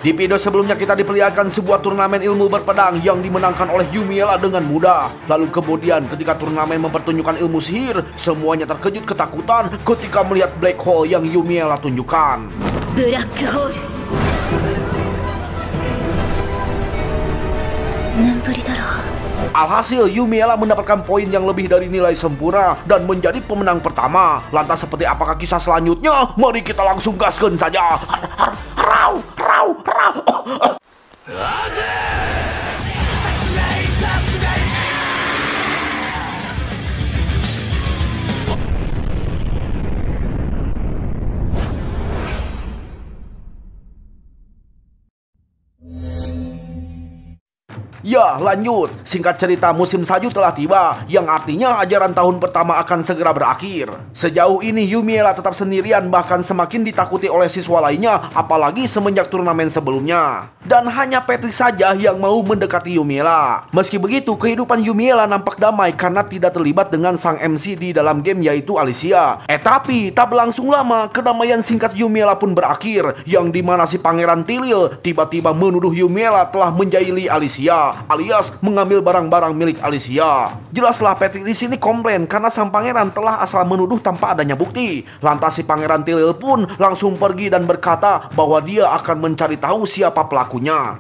Di video sebelumnya kita diperlihatkan sebuah turnamen ilmu berpedang yang dimenangkan oleh Yumiella dengan mudah. Lalu kemudian ketika turnamen mempertunjukkan ilmu sihir, semuanya terkejut ketakutan ketika melihat black hole yang Yumiella tunjukkan. Black hole. Alhasil, Yumiella mendapatkan poin yang lebih dari nilai sempurna dan menjadi pemenang pertama. Lantas seperti apakah kisah selanjutnya? Mari kita langsung gaskan saja. Rau. Ya, lanjut. Singkat cerita, musim salju telah tiba, yang artinya ajaran tahun pertama akan segera berakhir. Sejauh ini Yumiella tetap sendirian, bahkan semakin ditakuti oleh siswa lainnya, apalagi semenjak turnamen sebelumnya. Dan hanya Patrick saja yang mau mendekati Yumiella. Meski begitu, kehidupan Yumiella nampak damai karena tidak terlibat dengan sang MC di dalam game, yaitu Alicia. Tapi tak berlangsung lama, kedamaian singkat Yumiella pun berakhir, yang dimana si Pangeran Tilil tiba-tiba menuduh Yumiella telah menjahili Alicia, alias mengambil barang-barang milik Alicia. Jelaslah Patrick di sini komplain karena sang pangeran telah asal menuduh tanpa adanya bukti. Lantas si Pangeran Tilil pun langsung pergi dan berkata bahwa dia akan mencari tahu siapa pelakunya.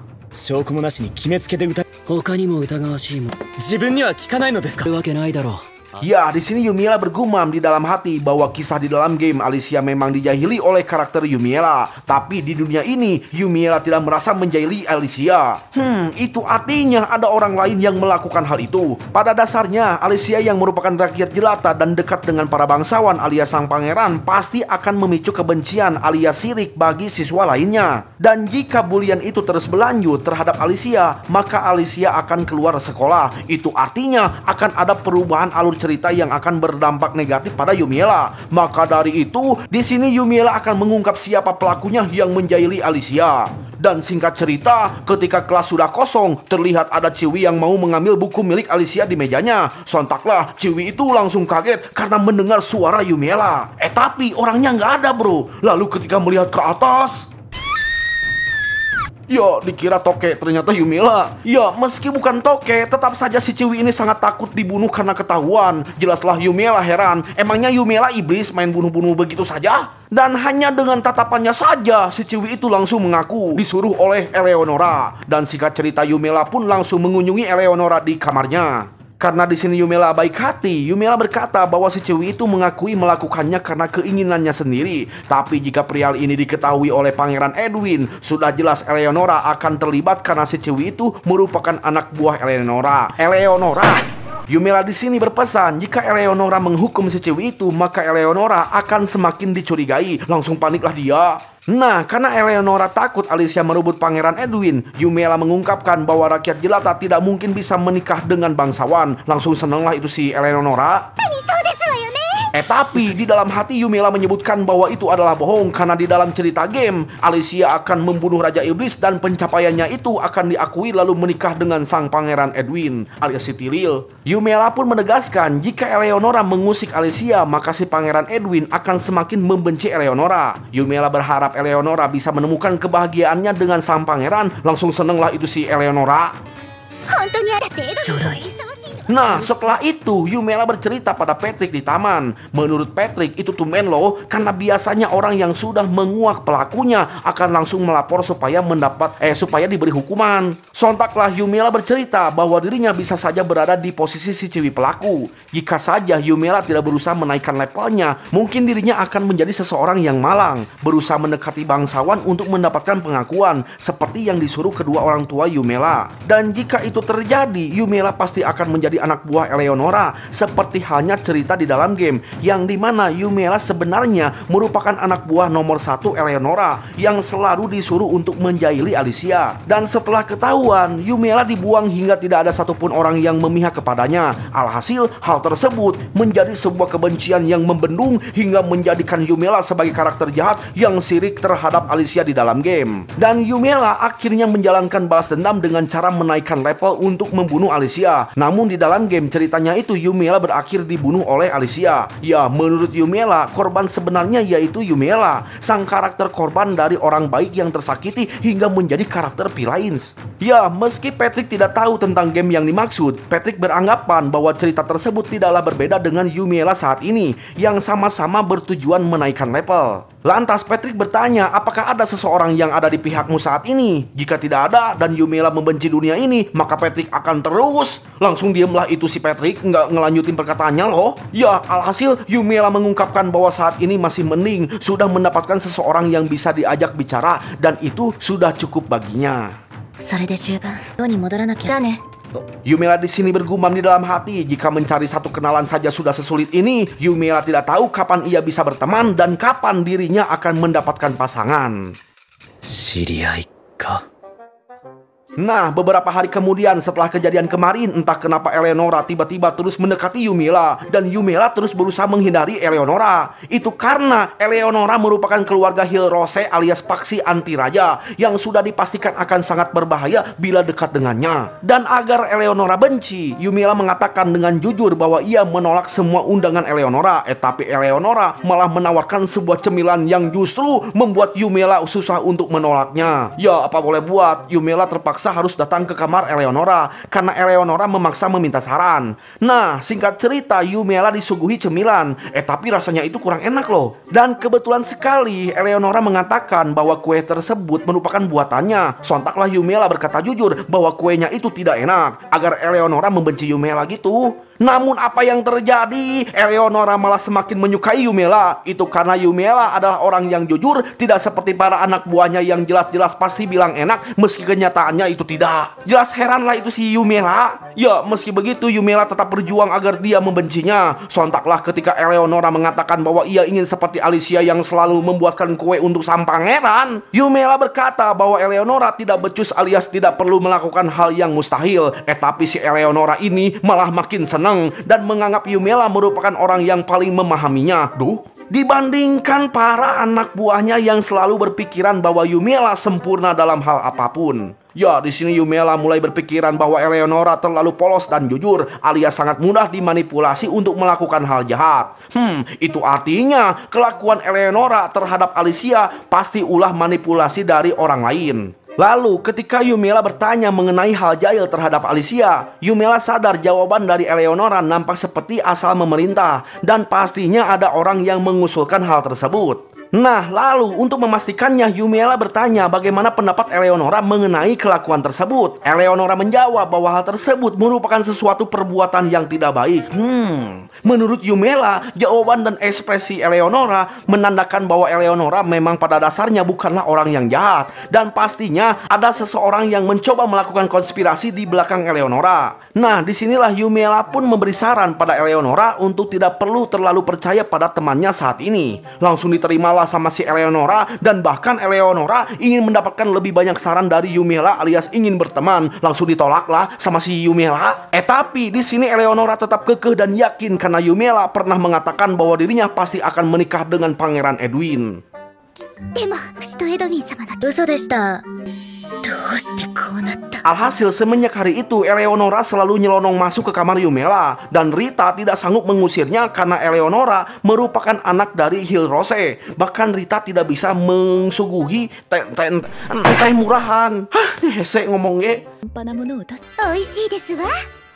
Ya, di sini Yumiella bergumam di dalam hati bahwa kisah di dalam game Alicia memang dijahili oleh karakter Yumiella. Tapi di dunia ini, Yumiella tidak merasa menjahili Alicia. Itu artinya ada orang lain yang melakukan hal itu. Pada dasarnya, Alicia yang merupakan rakyat jelata dan dekat dengan para bangsawan alias sang pangeran pasti akan memicu kebencian alias sirik bagi siswa lainnya. Dan jika bulian itu terus berlanjut terhadap Alicia, maka Alicia akan keluar sekolah. Itu artinya akan ada perubahan alur cerita yang akan berdampak negatif pada Yumiella. Maka dari itu, di sini Yumiella akan mengungkap siapa pelakunya yang menjahili Alicia. Dan singkat cerita, ketika kelas sudah kosong, terlihat ada Ciwi yang mau mengambil buku milik Alicia di mejanya. Sontaklah, Ciwi itu langsung kaget karena mendengar suara Yumiella. Tapi orangnya nggak ada, bro. Lalu ketika melihat ke atas, ya, dikira toke, ternyata Yumiella. Ya, meski bukan toke, tetap saja si Ciwi ini sangat takut dibunuh karena ketahuan. Jelaslah Yumiella heran, emangnya Yumiella iblis main bunuh-bunuh begitu saja? Dan hanya dengan tatapannya saja, si Ciwi itu langsung mengaku disuruh oleh Eleonora. Dan singkat cerita, Yumiella pun langsung mengunjungi Eleonora di kamarnya. Karena di sini Yumiella baik hati, Yumiella berkata bahwa si Ciwi itu mengakui melakukannya karena keinginannya sendiri. Tapi jika perihal ini diketahui oleh Pangeran Edwin, sudah jelas Eleonora akan terlibat karena si Ciwi itu merupakan anak buah Eleonora. Yumiella di sini berpesan, jika Eleonora menghukum si Ciwi itu, maka Eleonora akan semakin dicurigai. Langsung paniklah dia. Nah, karena Eleonora takut Alicia merebut Pangeran Edwin, Yumiella mengungkapkan bahwa rakyat jelata tidak mungkin bisa menikah dengan bangsawan. Langsung senanglah itu si Eleonora. Tapi di dalam hati Yumiella menyebutkan bahwa itu adalah bohong karena di dalam cerita game Alicia akan membunuh Raja Iblis dan pencapaiannya itu akan diakui lalu menikah dengan sang Pangeran Edwin alias si Tilil. Yumiella pun menegaskan jika Eleonora mengusik Alicia, maka si Pangeran Edwin akan semakin membenci Eleonora. Yumiella berharap Eleonora bisa menemukan kebahagiaannya dengan sang pangeran. Langsung senenglah itu si Eleonora. Nah, setelah itu Yumiella bercerita pada Patrick di taman. Menurut Patrick, itu tumben loh, karena biasanya orang yang sudah menguak pelakunya akan langsung melapor supaya diberi hukuman. Sontaklah Yumiella bercerita bahwa dirinya bisa saja berada di posisi si Ciwi pelaku. Jika saja Yumiella tidak berusaha menaikkan levelnya, mungkin dirinya akan menjadi seseorang yang malang, berusaha mendekati bangsawan untuk mendapatkan pengakuan seperti yang disuruh kedua orang tua Yumiella. Dan jika itu terjadi, Yumiella pasti akan menjadi anak buah Eleonora, seperti halnya cerita di dalam game, yang dimana Yumiella sebenarnya merupakan anak buah nomor 1 Eleonora yang selalu disuruh untuk menjahili Alicia. Dan setelah ketahuan, Yumiella dibuang hingga tidak ada satupun orang yang memihak kepadanya. Alhasil, hal tersebut menjadi sebuah kebencian yang membendung hingga menjadikan Yumiella sebagai karakter jahat yang sirik terhadap Alicia di dalam game. Dan Yumiella akhirnya menjalankan balas dendam dengan cara menaikkan level untuk membunuh Alicia. Namun di dalam game ceritanya itu Yumiela berakhir dibunuh oleh Alicia. Ya, menurut Yumiela, korban sebenarnya yaitu Yumiela, sang karakter korban dari orang baik yang tersakiti hingga menjadi karakter villains. Ya, meski Patrick tidak tahu tentang game yang dimaksud, Patrick beranggapan bahwa cerita tersebut tidaklah berbeda dengan Yumiela saat ini yang sama-sama bertujuan menaikkan level. Lantas Patrick bertanya, apakah ada seseorang yang ada di pihakmu saat ini? Jika tidak ada dan Yumiela membenci dunia ini, maka Patrick akan terus. Langsung diamlah itu si Patrick, nggak ngelanjutin perkataannya loh. Ya, alhasil Yumiela mengungkapkan bahwa saat ini masih mending sudah mendapatkan seseorang yang bisa diajak bicara dan itu sudah cukup baginya. Yumiela di sini bergumam di dalam hati, jika mencari satu kenalan saja sudah sesulit ini, Yumiela tidak tahu kapan ia bisa berteman dan kapan dirinya akan mendapatkan pasangan. Nah, beberapa hari kemudian setelah kejadian kemarin, entah kenapa Eleonora tiba-tiba terus mendekati Yumiela dan Yumiela terus berusaha menghindari Eleonora. Itu karena Eleonora merupakan keluarga Hilrose alias paksi anti raja yang sudah dipastikan akan sangat berbahaya bila dekat dengannya. Dan agar Eleonora benci, Yumiela mengatakan dengan jujur bahwa ia menolak semua undangan Eleonora. Tapi Eleonora malah menawarkan sebuah cemilan yang justru membuat Yumiela susah untuk menolaknya. Ya, apa boleh buat, Yumiela terpaksa harus datang ke kamar Eleonora karena Eleonora memaksa meminta saran. Nah, singkat cerita, Yumiela disuguhi cemilan, tapi rasanya itu kurang enak loh. Dan kebetulan sekali Eleonora mengatakan bahwa kue tersebut merupakan buatannya. Sontaklah Yumiela berkata jujur bahwa kuenya itu tidak enak, agar Eleonora membenci Yumiela gitu. Namun apa yang terjadi? Eleonora malah semakin menyukai Yumiela. Itu karena Yumiela adalah orang yang jujur, tidak seperti para anak buahnya yang jelas-jelas pasti bilang enak meski kenyataannya itu tidak. Jelas heranlah itu si Yumiela. Ya, meski begitu Yumiela tetap berjuang agar dia membencinya. Sontaklah ketika Eleonora mengatakan bahwa ia ingin seperti Alicia yang selalu membuatkan kue untuk sang pangeran. Yumiela berkata bahwa Eleonora tidak becus alias tidak perlu melakukan hal yang mustahil. Tapi si Eleonora ini malah makin senang dan menganggap Yumiela merupakan orang yang paling memahaminya. Dibandingkan para anak buahnya yang selalu berpikiran bahwa Yumiela sempurna dalam hal apapun. Ya, di sini Yumiela mulai berpikiran bahwa Eleonora terlalu polos dan jujur, alias sangat mudah dimanipulasi untuk melakukan hal jahat. Itu artinya kelakuan Eleonora terhadap Alicia pasti ulah manipulasi dari orang lain. Lalu ketika Yumiela bertanya mengenai hal jahil terhadap Alicia, Yumiela sadar jawaban dari Eleonora nampak seperti asal memerintah dan pastinya ada orang yang mengusulkan hal tersebut. Nah, lalu untuk memastikannya Yumiela bertanya bagaimana pendapat Eleonora mengenai kelakuan tersebut. Eleonora menjawab bahwa hal tersebut merupakan sesuatu perbuatan yang tidak baik. Menurut Yumiela, jawaban dan ekspresi Eleonora menandakan bahwa Eleonora memang pada dasarnya bukanlah orang yang jahat. Dan pastinya ada seseorang yang mencoba melakukan konspirasi di belakang Eleonora. Nah, disinilah Yumiela pun memberi saran pada Eleonora untuk tidak perlu terlalu percaya pada temannya saat ini. Langsung diterimalah sama si Eleonora dan bahkan Eleonora ingin mendapatkan lebih banyak saran dari Yumiela alias ingin berteman. Langsung ditolaklah sama si Yumiela. Tapi di sini Eleonora tetap kekeh dan yakin karena Yumiela pernah mengatakan bahwa dirinya pasti akan menikah dengan Pangeran Edwin. Alhasil semenjak hari itu Eleonora selalu nyelonong masuk ke kamar Yumiela dan Rita tidak sanggup mengusirnya karena Eleonora merupakan anak dari Hilrose. Bahkan Rita tidak bisa mensuguhi teh murahan. Hese ngomongnya.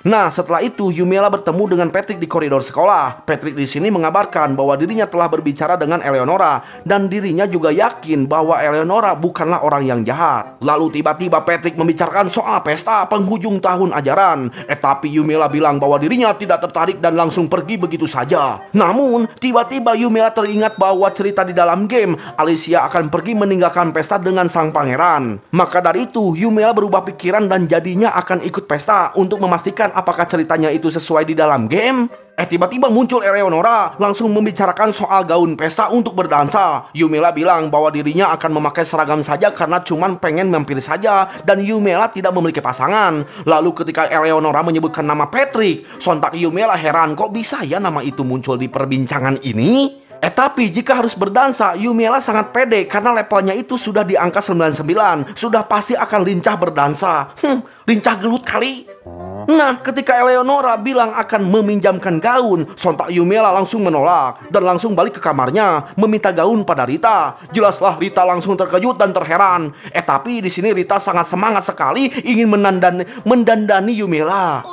Nah, setelah itu Yumiela bertemu dengan Patrick di koridor sekolah. Patrick di sini mengabarkan bahwa dirinya telah berbicara dengan Eleonora dan dirinya juga yakin bahwa Eleonora bukanlah orang yang jahat. Lalu tiba-tiba Patrick membicarakan soal pesta penghujung tahun ajaran. Tapi Yumiela bilang bahwa dirinya tidak tertarik dan langsung pergi begitu saja. Namun, tiba-tiba Yumiela teringat bahwa cerita di dalam game Alicia akan pergi meninggalkan pesta dengan sang pangeran. Maka dari itu Yumiela berubah pikiran dan jadinya akan ikut pesta untuk memastikan apakah ceritanya itu sesuai di dalam game. Tiba-tiba muncul Eleonora langsung membicarakan soal gaun pesta untuk berdansa. Yumiela bilang bahwa dirinya akan memakai seragam saja karena cuman pengen mampir saja dan Yumiela tidak memiliki pasangan. Lalu ketika Eleonora menyebutkan nama Patrick, sontak Yumiela heran kok bisa ya nama itu muncul di perbincangan ini. Tapi jika harus berdansa, Yumiela sangat pede karena levelnya itu sudah di angka 99. Sudah pasti akan lincah berdansa. Lincah gelut kali. Nah, ketika Eleonora bilang akan meminjamkan gaun, sontak Yumela langsung menolak dan langsung balik ke kamarnya meminta gaun pada Rita. Jelaslah Rita langsung terkejut dan terheran. Tapi di sini Rita sangat semangat sekali ingin mendandani Yumela.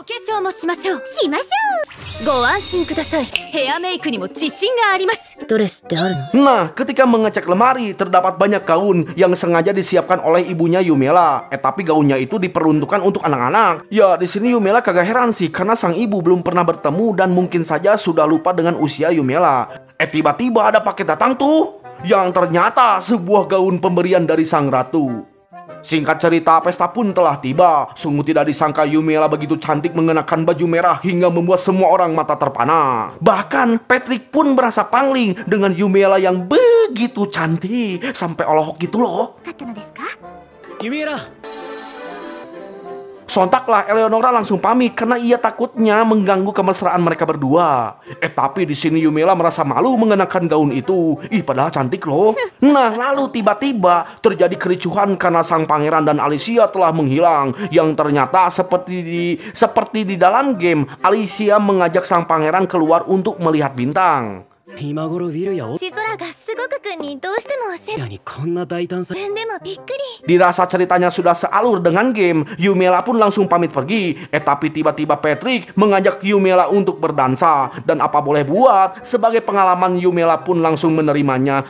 Nah, ketika mengecek lemari, terdapat banyak gaun yang sengaja disiapkan oleh ibunya Yumela. Tapi gaunnya itu diperuntukkan untuk anak-anak. Ya, di sini Yumela kagak heran sih karena sang ibu belum pernah bertemu dan mungkin saja sudah lupa dengan usia Yumela. Tiba-tiba ada paket datang tuh, yang ternyata sebuah gaun pemberian dari sang ratu. Singkat cerita, pesta pun telah tiba. Sungguh tidak disangka Yumela begitu cantik mengenakan baju merah hingga membuat semua orang mata terpana. Bahkan Patrick pun merasa pangling dengan Yumela yang begitu cantik sampai olohok gitu loh. Yumela. Sontaklah Eleonora langsung pamit karena ia takutnya mengganggu kemesraan mereka berdua. Tapi di sini Yumela merasa malu mengenakan gaun itu. Padahal cantik loh. Nah, lalu tiba-tiba terjadi kericuhan karena sang pangeran dan Alicia telah menghilang. Yang ternyata seperti di dalam game, Alicia mengajak sang pangeran keluar untuk melihat bintang. Dirasa ceritanya sudah sealur dengan game, Yumela pun langsung pamit pergi. Tapi tiba-tiba Patrick mengajak Yumela untuk berdansa. Dan apa boleh buat, sebagai pengalaman Yumela pun langsung menerimanya.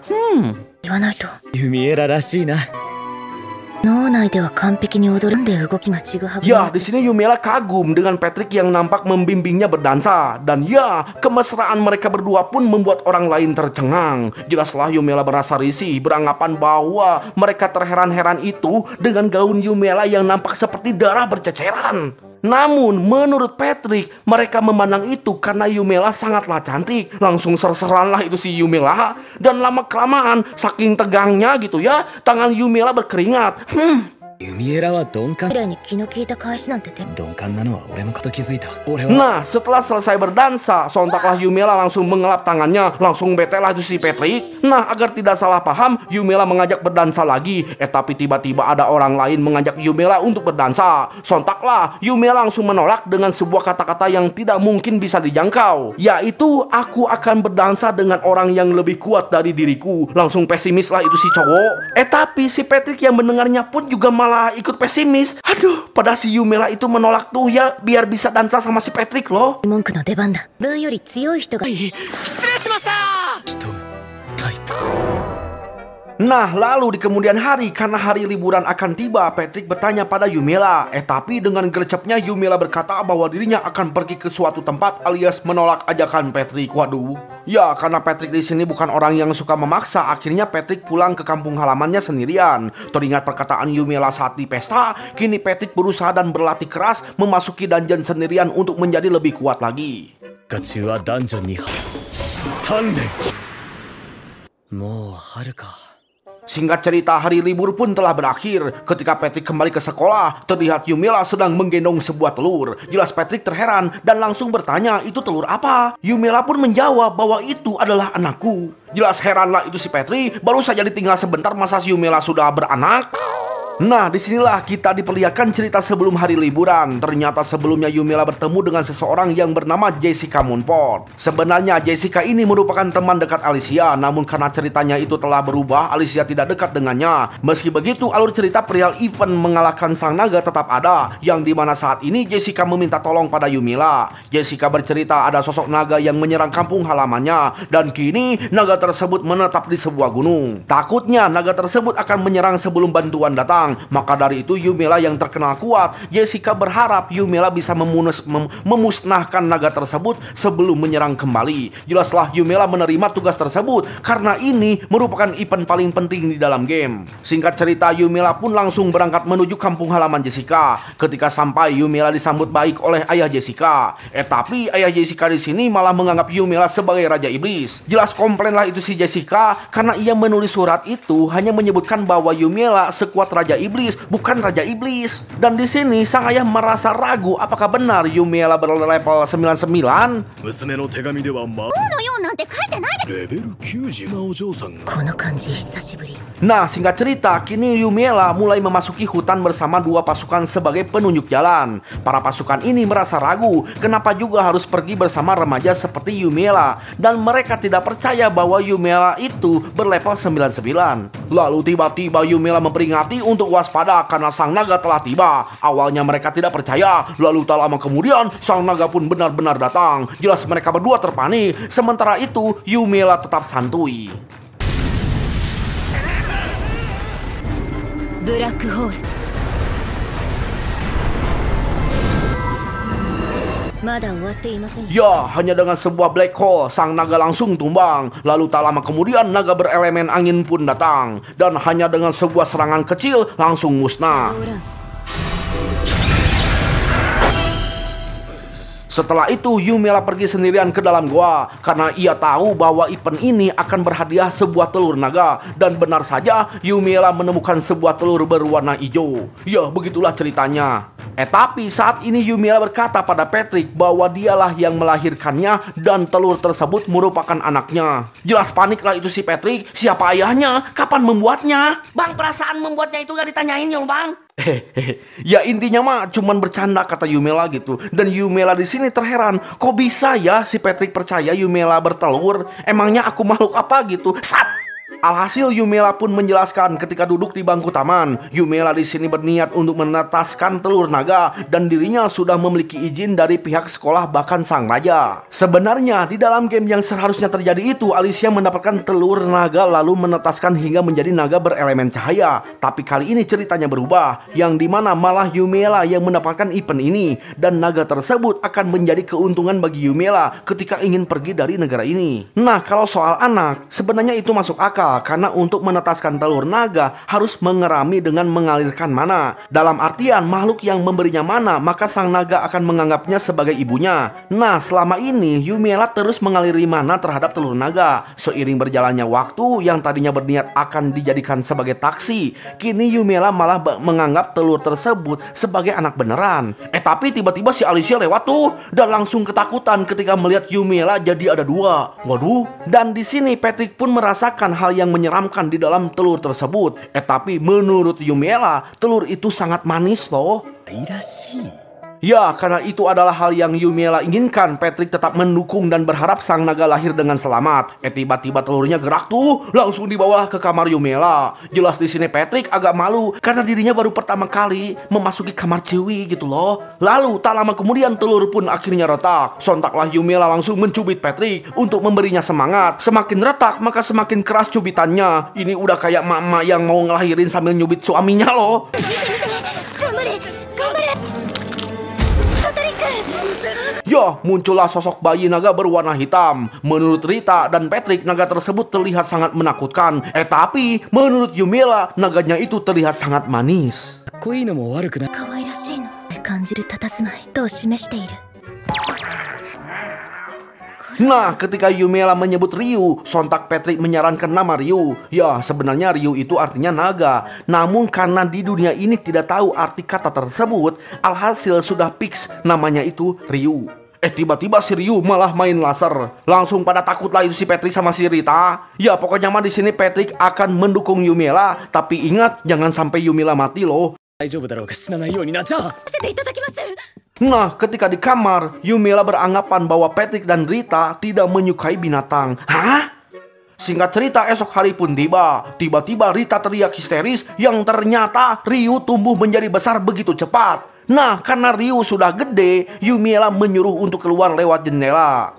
Yumela らしいな。 Ya, di sini Yumela kagum dengan Patrick yang nampak membimbingnya berdansa. Dan ya, kemesraan mereka berdua pun membuat orang lain tercengang. Jelaslah Yumela merasa risih beranggapan bahwa mereka terheran-heran itu dengan gaun Yumela yang nampak seperti darah berceceran. Namun menurut Patrick, mereka memandang itu karena Yumela sangatlah cantik. Langsung ser-seranlah itu si Yumela. Dan lama-kelamaan saking tegangnya gitu ya, tangan Yumela berkeringat. 弓枝は鈍感。鈍感なのは俺もと気づいた。俺は。Nah, setelah selesai berdansa, sontaklah Yumela langsung mengelap tangannya. Langsung bete lah itu si Patrick. Nah, agar tidak salah paham, Yumela mengajak berdansa lagi. Tapi tiba-tiba ada orang lain mengajak Yumela untuk berdansa. Sontaklah Yumela langsung menolak dengan sebuah kata-kata yang tidak mungkin bisa dijangkau, yaitu aku akan berdansa dengan orang yang lebih kuat dari diriku. Langsung pesimis lah itu si cowok. Tapi si Patrick yang mendengarnya pun juga malah ikut pesimis. Aduh, pada si Yumela itu menolak tuh ya biar bisa dansa sama si Patrick loh. Nah, lalu di kemudian hari, karena hari liburan akan tiba, Patrick bertanya pada Yumela. Tapi dengan gercepnya Yumela berkata bahwa dirinya akan pergi ke suatu tempat alias menolak ajakan Patrick. Waduh. Ya, karena Patrick di sini bukan orang yang suka memaksa, akhirnya Patrick pulang ke kampung halamannya sendirian. Teringat perkataan Yumela saat di pesta, kini Patrick berusaha dan berlatih keras memasuki dungeon sendirian untuk menjadi lebih kuat lagi. Singkat cerita, hari libur pun telah berakhir. Ketika Patrick kembali ke sekolah, terlihat Yumela sedang menggendong sebuah telur. Jelas Patrick terheran dan langsung bertanya, itu telur apa? Yumela pun menjawab bahwa itu adalah anakku. Jelas heranlah itu si Patrick, baru saja ditinggal sebentar masa si Yumela sudah beranak. Nah, disinilah kita diperlihatkan cerita sebelum hari liburan. Ternyata sebelumnya Yumela bertemu dengan seseorang yang bernama Jessica Moonport. Sebenarnya Jessica ini merupakan teman dekat Alicia, namun karena ceritanya itu telah berubah, Alicia tidak dekat dengannya. Meski begitu, alur cerita perihal event mengalahkan sang naga tetap ada, yang dimana saat ini Jessica meminta tolong pada Yumela. Jessica bercerita ada sosok naga yang menyerang kampung halamannya, dan kini naga tersebut menetap di sebuah gunung. Takutnya naga tersebut akan menyerang sebelum bantuan datang. Maka dari itu Yumela yang terkenal kuat, Jessica berharap Yumela bisa memusnahkan naga tersebut sebelum menyerang kembali. Jelaslah Yumela menerima tugas tersebut karena ini merupakan event paling penting di dalam game. Singkat cerita, Yumela pun langsung berangkat menuju kampung halaman Jessica. Ketika sampai, Yumela disambut baik oleh ayah Jessica. Tapi ayah Jessica di sini malah menganggap Yumela sebagai raja iblis. Jelas komplainlah itu si Jessica karena ia menulis surat itu hanya menyebutkan bahwa Yumela sekuat raja iblis, bukan raja iblis. Dan di sini sang ayah merasa ragu apakah benar Yumela berlevel 99. Nah, singkat cerita, kini Yumiela mulai memasuki hutan bersama dua pasukan sebagai penunjuk jalan. Para pasukan ini merasa ragu kenapa juga harus pergi bersama remaja seperti Yumiela, dan mereka tidak percaya bahwa Yumiela itu berlevel 99. Lalu tiba-tiba Yumiela memperingati untuk waspada karena sang naga telah tiba. Awalnya mereka tidak percaya, lalu tak lama kemudian sang naga pun benar-benar datang. Jelas mereka berdua terpanik. Sementara itu Yumiela tetap santuy. Black Hole. Ya, hanya dengan sebuah black hole, sang naga langsung tumbang. Lalu tak lama kemudian naga berelemen angin pun datang. Dan hanya dengan sebuah serangan kecil langsung musnah. Setelah itu Yumiela pergi sendirian ke dalam gua karena ia tahu bahwa event ini akan berhadiah sebuah telur naga. Dan benar saja Yumiela menemukan sebuah telur berwarna hijau. Ya, begitulah ceritanya. Tapi saat ini Yumiela berkata pada Patrick bahwa dialah yang melahirkannya dan telur tersebut merupakan anaknya. Jelas paniklah itu si Patrick. Siapa ayahnya? Kapan membuatnya? Bang, perasaan membuatnya itu gak ditanyain ya, Bang. Ya intinya mah cuman bercanda, kata Yumiela gitu. Dan Yumiela di sini terheran, kok bisa ya si Patrick percaya Yumiela bertelur? Emangnya aku makhluk apa gitu? Sat! Alhasil Yumiela pun menjelaskan ketika duduk di bangku taman. Yumiela di sini berniat untuk menetaskan telur naga dan dirinya sudah memiliki izin dari pihak sekolah bahkan sang raja. Sebenarnya di dalam game yang seharusnya terjadi itu, Alicia mendapatkan telur naga lalu menetaskan hingga menjadi naga berelemen cahaya. Tapi kali ini ceritanya berubah, yang dimana malah Yumiela yang mendapatkan event ini, dan naga tersebut akan menjadi keuntungan bagi Yumiela ketika ingin pergi dari negara ini. Nah, kalau soal anak, sebenarnya itu masuk akal. Karena untuk menetaskan telur naga harus mengerami dengan mengalirkan mana. Dalam artian makhluk yang memberinya mana, maka sang naga akan menganggapnya sebagai ibunya. Nah, selama ini Yumiela terus mengaliri mana terhadap telur naga. Seiring berjalannya waktu, yang tadinya berniat akan dijadikan sebagai taksi, kini Yumiela malah menganggap telur tersebut sebagai anak beneran. Tapi tiba-tiba si Alicia lewat tuh dan langsung ketakutan ketika melihat Yumiela jadi ada dua. Waduh. Dan di sini Patrick pun merasakan hal yang menyeramkan di dalam telur tersebut. Tapi menurut Yumiela, telur itu sangat manis loh. Ya, karena itu adalah hal yang Yumiela inginkan. Patrick tetap mendukung dan berharap sang naga lahir dengan selamat. Tiba-tiba telurnya gerak tuh, langsung dibawa ke kamar Yumiela. Jelas di sini Patrick agak malu karena dirinya baru pertama kali memasuki kamar Chewie gitu loh. Lalu tak lama kemudian telur pun akhirnya retak. Sontaklah Yumiela langsung mencubit Patrick untuk memberinya semangat. Semakin retak maka semakin keras cubitannya. Ini udah kayak mama yang mau ngelahirin sambil nyubit suaminya loh. Ya, muncullah sosok bayi naga berwarna hitam. Menurut Rita dan Patrick, naga tersebut terlihat sangat menakutkan. Tapi menurut Yumiela, naganya itu terlihat sangat manis. Nah, ketika Yumiela menyebut Ryu, sontak Patrick menyarankan nama Ryu. Ya, sebenarnya Ryu itu artinya naga. Namun karena di dunia ini tidak tahu arti kata tersebut, alhasil sudah fix namanya itu Ryu. Tiba-tiba si Ryu malah main laser. Langsung pada takutlah itu si Patrick sama si Rita. Ya, pokoknya mah di sini Patrick akan mendukung Yumiela, tapi ingat jangan sampai Yumiela mati loh. Nah, ketika di kamar, Yumiela beranggapan bahwa Patrick dan Rita tidak menyukai binatang. Hah? Singkat cerita, esok hari pun tiba. Tiba-tiba Rita teriak histeris yang ternyata Ryu tumbuh menjadi besar begitu cepat. Nah, karena Ryu sudah gede, Yumiela menyuruh untuk keluar lewat jendela.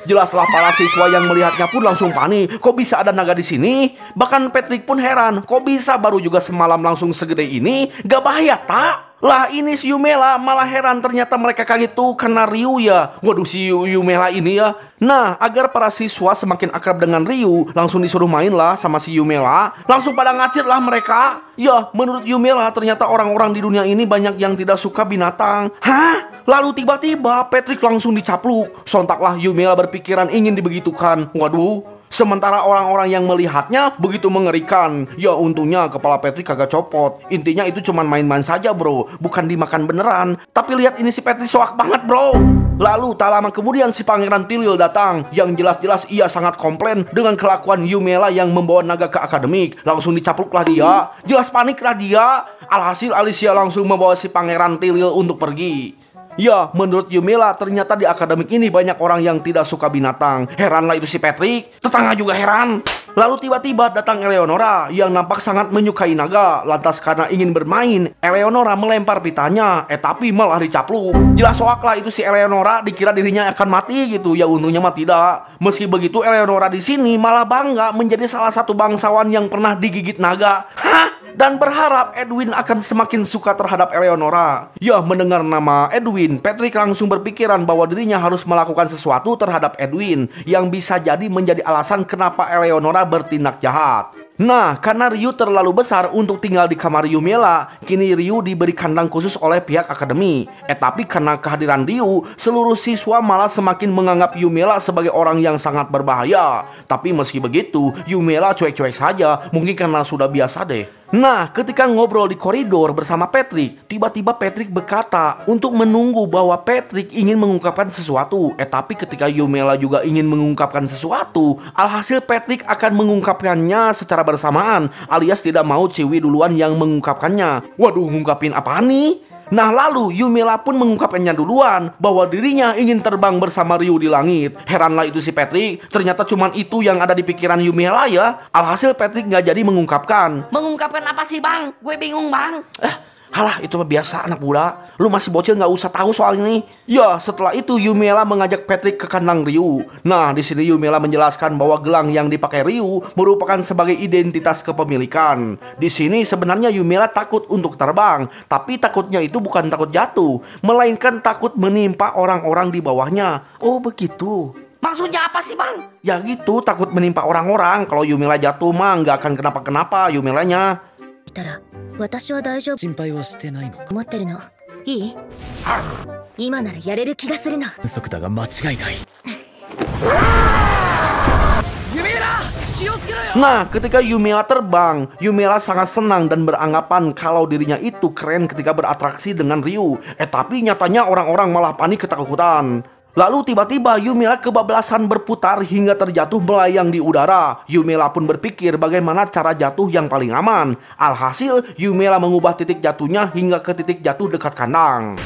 Jelaslah para siswa yang melihatnya pun langsung panik. Kok bisa ada naga di sini? Bahkan Patrick pun heran. Kok bisa baru juga semalam langsung segede ini? Gak bahaya tak? Lah ini si Yumiela malah heran ternyata mereka kaget tuh karena Ryu ya. Waduh si Yumiela ini ya. Nah, agar para siswa semakin akrab dengan Ryu, langsung disuruh main lah sama si Yumiela. Langsung pada ngacir lah mereka. Ya, menurut Yumiela ternyata orang-orang di dunia ini banyak yang tidak suka binatang. Hah? Lalu tiba-tiba Patrick langsung dicapluk. Sontaklah Yumiela berpikiran ingin dibegitukan. Waduh. Sementara orang-orang yang melihatnya begitu mengerikan. Ya untungnya kepala Patrick kagak copot. Intinya itu cuman main-main saja bro, bukan dimakan beneran. Tapi lihat ini si Patrick soak banget bro. Lalu tak lama kemudian si Pangeran Tilil datang. Yang jelas-jelas ia sangat komplain dengan kelakuan Yumela yang membawa naga ke akademik. Langsung dicapluklah dia. Jelas paniklah dia. Alhasil Alicia langsung membawa si Pangeran Tilil untuk pergi. Ya, menurut Yumela ternyata di akademik ini banyak orang yang tidak suka binatang. Heranlah itu si Patrick. Tetangga juga heran. Lalu tiba-tiba datang Eleonora yang nampak sangat menyukai naga. Lantas karena ingin bermain, Eleonora melempar pitanya. Tapi malah dicapluk. Jelas soak lah itu si Eleonora dikira dirinya akan mati gitu. Ya untungnya mah tidak. Meski begitu Eleonora di sini malah bangga menjadi salah satu bangsawan yang pernah digigit naga. Hah? Dan berharap Edwin akan semakin suka terhadap Eleonora. Ya, mendengar nama Edwin, Patrick langsung berpikiran bahwa dirinya harus melakukan sesuatu terhadap Edwin yang bisa jadi menjadi alasan kenapa Eleonora bertindak jahat. Nah, karena Ryu terlalu besar untuk tinggal di kamar Yumela, kini Ryu diberi kandang khusus oleh pihak akademi. Tapi karena kehadiran Ryu, seluruh siswa malah semakin menganggap Yumela sebagai orang yang sangat berbahaya. Tapi meski begitu, Yumela cuek-cuek saja, mungkin karena sudah biasa deh. Nah, ketika ngobrol di koridor bersama Patrick, tiba-tiba Patrick berkata untuk menunggu bahwa Patrick ingin mengungkapkan sesuatu. Tapi ketika Yumela juga ingin mengungkapkan sesuatu, alhasil Patrick akan mengungkapkannya secara bersamaan, alias tidak mau Ciwi duluan yang mengungkapkannya. Waduh, ngungkapin apaan nih? Nah, lalu Yumela pun mengungkapkannya duluan bahwa dirinya ingin terbang bersama Ryu di langit. Heranlah itu si Patrick, ternyata cuman itu yang ada di pikiran Yumela ya. Alhasil Patrick nggak jadi mengungkapkan. Mengungkapkan apa sih bang? Gue bingung bang. Halah, itu mah biasa anak muda. Lu masih bocil nggak usah tahu soal ini. Ya, setelah itu Yumela mengajak Patrick ke kandang Ryu. Nah, di sini Yumela menjelaskan bahwa gelang yang dipakai Ryu merupakan sebagai identitas kepemilikan. Di sini sebenarnya Yumela takut untuk terbang, tapi takutnya itu bukan takut jatuh, melainkan takut menimpa orang-orang di bawahnya. Oh, begitu. Maksudnya apa sih bang? Ya gitu, takut menimpa orang-orang. Kalau Yumela jatuh mah nggak akan kenapa-kenapa Yumelanya. 私は大丈夫心配はしてないのか。思ってるのいい今ならやれる気がするの不足だが間違いない。 Nah, ketika Yumela terbang, Yumela sangat senang dan beranggapan kalau dirinya itu keren ketika beratraksi dengan Ryu. Tapi nyatanya orang-orang malah panik ketakutan. Lalu tiba-tiba Yumela kebablasan berputar hingga terjatuh melayang di udara. Yumela pun berpikir bagaimana cara jatuh yang paling aman. Alhasil Yumela mengubah titik jatuhnya hingga ke titik jatuh dekat kandang.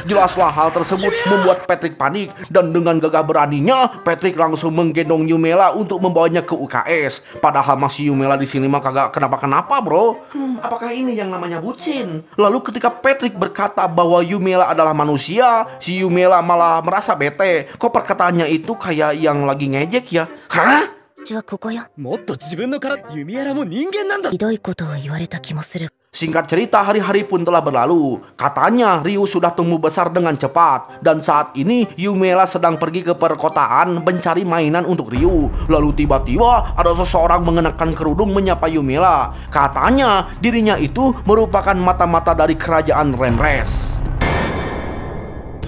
Jelaslah hal tersebut membuat Patrick panik. Dan dengan gagah beraninya Patrick langsung menggendong Yumela untuk membawanya ke UKS. Padahal masih Yumela di sini mah kagak kenapa-kenapa bro. Apakah ini yang namanya bucin? Lalu ketika Patrick berkata bahwa Yumela adalah manusia, si Yumela malah merasa bete. Kok perkataannya itu kayak yang lagi ngejek ya? Hah? 私はここよもっと自分の体、弓矢も人間なんだ。ひどいことを言われた気もする Singkat cerita, hari-hari pun telah berlalu. Katanya Ryu sudah tumbuh besar dengan cepat. Dan saat ini Yumela sedang pergi ke perkotaan mencari mainan untuk Ryu. Lalu tiba-tiba ada seseorang mengenakan kerudung menyapa Yumela. Katanya dirinya itu merupakan mata-mata dari kerajaan Remres.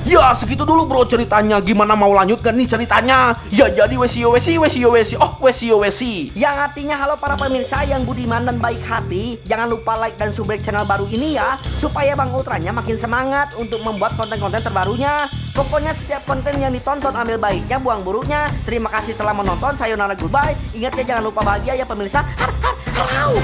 Ya, segitu dulu bro ceritanya. Gimana mau lanjut gak nih ceritanya? Ya jadi wesi. Oh, wesi. Yang artinya halo para pemirsa yang budiman dan baik hati. Jangan lupa like dan subscribe channel baru ini ya, supaya Bang Ultranya makin semangat untuk membuat konten-konten terbarunya. Pokoknya setiap konten yang ditonton ambil baiknya, buang buruknya. Terima kasih telah menonton. Sayonara, goodbye. Ingat ya, jangan lupa bahagia ya pemirsa. Harau.